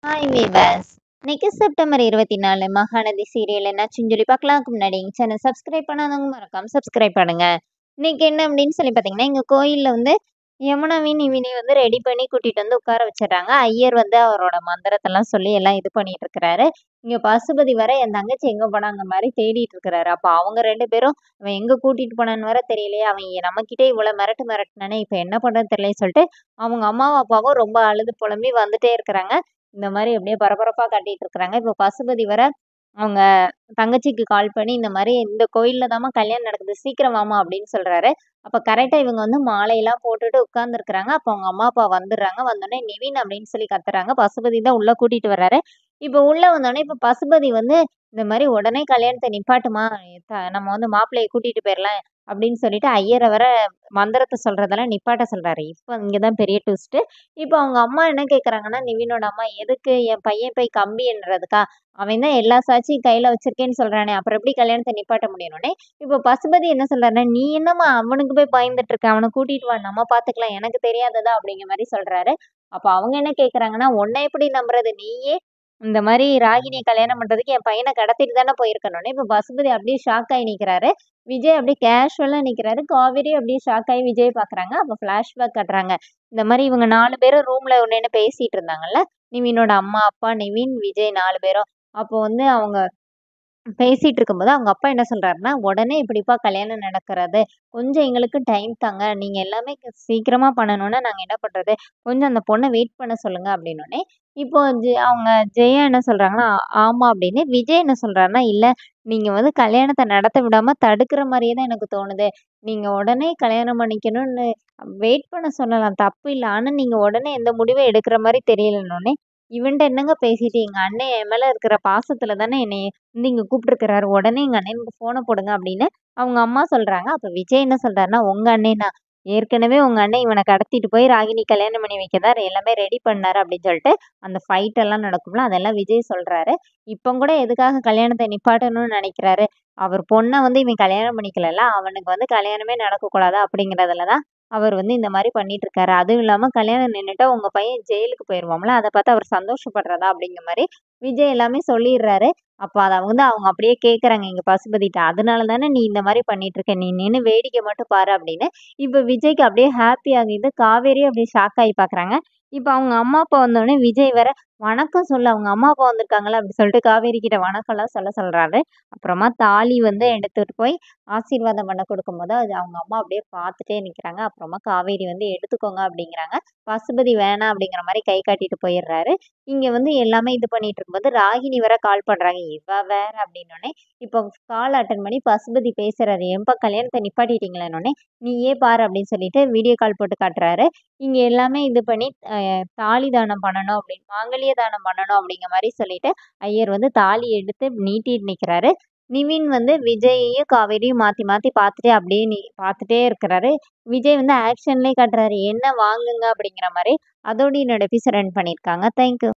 Hi viewers. இன்னைக்கு September 24 Mahanadi serial என்னாச்சுன்னு சொல்லி பார்க்கலாம்க்கு முன்னாடி எங்கள் சேனல் சப்ஸ்கிரைப் பண்ணாதவங்க மறக்காம சப்ஸ்கிரைப் பண்ணுங்க. இன்னைக்கு என்ன அப்படின்னு சொல்லி பார்த்தீங்கன்னா, எங்கள் கோயிலில் வந்து யமுனாவையும் நிவினையும் வந்து ரெடி பண்ணி கூட்டிகிட்டு வந்து உட்கார வச்சிடுறாங்க. ஐயர் வந்து அவரோட மந்திரத்தெல்லாம் சொல்லி எல்லாம் இது பண்ணிட்டு இருக்கிறாரு. இங்கே பசுபதி வர என் தங்கச்சி எங்கே போனாங்க மாதிரி தேடிட்டு இருக்கிறாரு. அப்போ அவங்க ரெண்டு பேரும் அவன் எங்கே கூட்டிகிட்டு போனான்னு வர தெரியலையே, அவன் நம்மக்கிட்டே இவ்வளோ மிரட்டுனானே இப்போ என்ன பண்ணுறதுன்னு தெரியலன்னு சொல்லிட்டு அவங்க அம்மாவும் அப்பாவும் ரொம்ப அழுது புலம்பி வந்துட்டே இருக்கிறாங்க. இந்த மாரி அப்படியே பரபரப்பா காட்டிட்டு இருக்கிறாங்க. இப்போ பசுபதி வேற அவங்க தங்கச்சிக்கு கால் பண்ணி, இந்த மாரி "இந்த கோயில்ல தாம்மா கல்யாணம் நடக்குது. சீக்கிரம் வாம்மா" அப்படின்னு சொல்றாரு. அப்ப கரெக்ட்டா இவங்க வந்து மாலையெல்லாம் போட்டுட்டு உட்கார்ந்துருக்காங்க. அப்போ அவங்க அம்மா, அப்பா வந்துடுறாங்க. வந்தோனே நிவின் அப்படின்னு சொல்லி கத்துறாங்க. பசுபதி தான் உள்ள கூட்டிட்டு வர்றாரு. இப்போ உள்ள வந்தோனே இப்ப பசுபதி வந்து இந்த மாரி "உடனே கல்யாணத்த நிப்பாட்டுமா. நம்ம வந்து மாப்பிள்ளைய கூட்டிட்டு போயிரலாம்" அப்படின்னு சொல்லிட்டு ஐயர வேற மந்திரத்த சொல்றதெல்லாம் நிப்பாட்ட சொல்றாரு. இப்ப இங்க தான் பெரிய ட்விஸ்ட்டு. இப்போ அவங்க அம்மா என்ன கேட்குறாங்கன்னா, நிவினோட அம்மா, "எதுக்கு என் பையன் போய் கம்பி எண்ணுறதுக்கா? அவன் தான் எல்லா சாட்சியும் கையில வச்சிருக்கேன்னு சொல்றானே, அப்புறம் எப்படி கல்யாணத்த நிப்பாட்ட முடியும்னோனே." இப்போ பசுபதி என்ன சொல்றாருன்னா, "நீ என்னம்மா அவனுக்கு போய் பயந்துட்டு இருக்க? அவன கூட்டிட்டு வா, நம்ம பார்த்துக்கலாம். எனக்கு தெரியாததா?" அப்படிங்கிற மாரி சொல்றாரு. அப்ப அவங்க என்ன கேட்குறாங்கன்னா, "உன்ன எப்படி நம்புறது? நீயே இந்த மாரி ராகினிய கல்யாணம் பண்றதுக்கு என் பையன கடத்திட்டு தானே போயிருக்கனோனே." இப்போ பசுபதி அப்படியே ஷாக் ஆயி நிக்கிறாரு. விஜய் அப்படியே கேஷுவலா நிக்கிறாரு. காவேரி அப்படியே ஷாக் ஆயி விஜய பார்க்குறாங்க. அப்ப ஃப்ளாஷ்பேக் காட்டுறாங்க. இந்த மாரி இவங்க 4 பேரும் ரூம்ல நின்னு பேசிட்டு இருந்தாங்கல்ல. நிவினோட அம்மா, அப்பா, நிவின், விஜய் 4 பேரும். அப்போ வந்து அவங்க பேசிட்டு இருக்கும்போது அவங்க அப்பா என்ன சொல்றாருன்னா, "உடனே இப்படிப்பா கல்யாணம் நடக்கிறது. கொஞ்சம் எங்களுக்கு டைம் தாங்க. நீங்க எல்லாமே சீக்கிரமா பண்ணணும்னா நாங்க என்ன பண்றது? கொஞ்சம் அந்த பொண்ண வெயிட் பண்ண சொல்லுங்க" அப்படின்னோனே, இப்போ அவங்க ஜெயா என்ன சொல்றாங்கன்னா, ஆமா அப்படின்னு. விஜய் என்ன சொல்றாருன்னா, "இல்ல நீங்க வந்து கல்யாணத்த நடத்த விடாம தடுக்கிற மாரியே தான் எனக்கு தோணுது. நீங்க உடனே கல்யாணம் பண்ணிக்கணும்னு வெயிட் பண்ண சொல்லலாம், தப்பு இல்ல. ஆனா நீங்க உடனே எந்த முடிவும் எடுக்கிற மாரி தெரியலன்னோனே, இவன்ட்ட என்னங்க பேசிட்டு, எங்க அண்ணன் என் மேல இருக்கிற பாசத்துல தானே என்னைய வந்து இங்க கூப்பிட்டுருக்கிறாரு. உடனே எங்க அண்ணனுக்கு ஃபோன போடுங்க" அப்படின்னு அவங்க அம்மா சொல்றாங்க. அப்ப விஜய் என்ன சொல்றாருன்னா, "உங்க அண்ணனா? ஏற்கனவே உங்க அண்ணன் இவன கடத்திட்டு போய் ராகினி கல்யாணம் பண்ணி வைக்க தான் எல்லாமே ரெடி பண்ணாரு" அப்படின்னு சொல்லிட்டு அந்த ஃபைட் எல்லாம் நடக்கும்ல, அதெல்லாம் விஜய் சொல்றாரு. இப்ப கூட எதுக்காக கல்யாணத்த நிப்பாட்டணும்னு நெனைக்கிறாரு? அவர் பொண்ண வந்து இவன் கல்யாணம் பண்ணிக்கலல்ல, அவனுக்கு வந்து கல்யாணமே நடக்கக்கூடாதா அப்படிங்கிறதுல தான் அவர் வந்து இந்த மாரி பண்ணிட்டு இருக்காரு. அதுவும் இல்லாம கல்யாணம் நின்னுட்டா உங்க பையன் ஜெயிலுக்கு போயிருவாம்ல, அத பார்த்து அவர் சந்தோஷப்படுறதா அப்படிங்கிற மாரி விஜய் எல்லாமே சொல்லிர்றாரு. அப்ப அத வந்து அவங்க அப்படியே கேட்கறாங்க எங்க பசுபதிட்ட. "அதனால தானே நீ இந்த மாரி பண்ணிட்டு இருக்க. நீ நின்னு வேடிக்கை மட்டும் பாரு" அப்படின்னு. இப்ப விஜய்க்கு அப்படியே ஹாப்பி ஆகுது. காவேரியும் அப்படியே ஷாக் ஆகி பார்க்குறாங்க. இப்ப அவங்க அம்மா, அப்பா வந்தோனே விஜய் வேற "வணக்கம் சொல்லு. அவங்க அம்மா, அப்பா வந்திருக்காங்கல்ல" அப்படி சொல்லிட்டு காவேரி கிட்ட வணக்கம்லாம் சொல்றாரு. அப்புறமா தாலி வந்து எடுத்துட்டு போய் ஆசீர்வாதம் பண்ண குடுக்கும்போது, அது அவங்க அம்மா அப்படியே பார்த்துட்டே நிக்கிறாங்க. அப்புறமா காவேரி வந்து எடுத்துக்கோங்க அப்படிங்கிறாங்க. பசுபதி வேணாம் அப்படிங்கிற மாரி கை காட்டிட்டு போயிர்றாரு. இங்க வந்து எல்லாமே இது பண்ணிட்டு இருக்கும்போது, ராகினி வேற கால் பண்றாங்க. இவ வேற அப்படின்னோனே, இப்போ கால் அட்டெண்ட் பண்ணி பசுபதி பேசுறாரு. "ஏம்பா கல்யாணத்த நிப்பாட்டிட்டீங்களான்னோனே, நீயே பாரு" அப்படின்னு சொல்லிட்டு வீடியோ கால் போட்டு காட்டுறாரு. இங்க எல்லாமே இது பண்ணி தாலி தானம் பண்ணணும் அப்படின்னு மாங்கல்ய தானம் பண்ணணும் அப்படிங்கிற மாரி சொல்லிட்டு, ஐயர் வந்து தாலி எடுத்து நீட்டிட்டு நிக்கிறாரு. நிவின் வந்து விஜய்யையும், காவேரியும் மாத்தி மாத்தி பார்த்துட்டே அப்படியே பார்த்துட்டே இருக்கிறாரு. விஜய் வந்து ஆக்ஷன்லயே காட்டுறாரு. "என்ன வாங்குங்க" அப்படிங்கிற மாரி. அதோட என்னோட எபிசோட் எண்ட் பண்ணியிருக்காங்க. Thank you.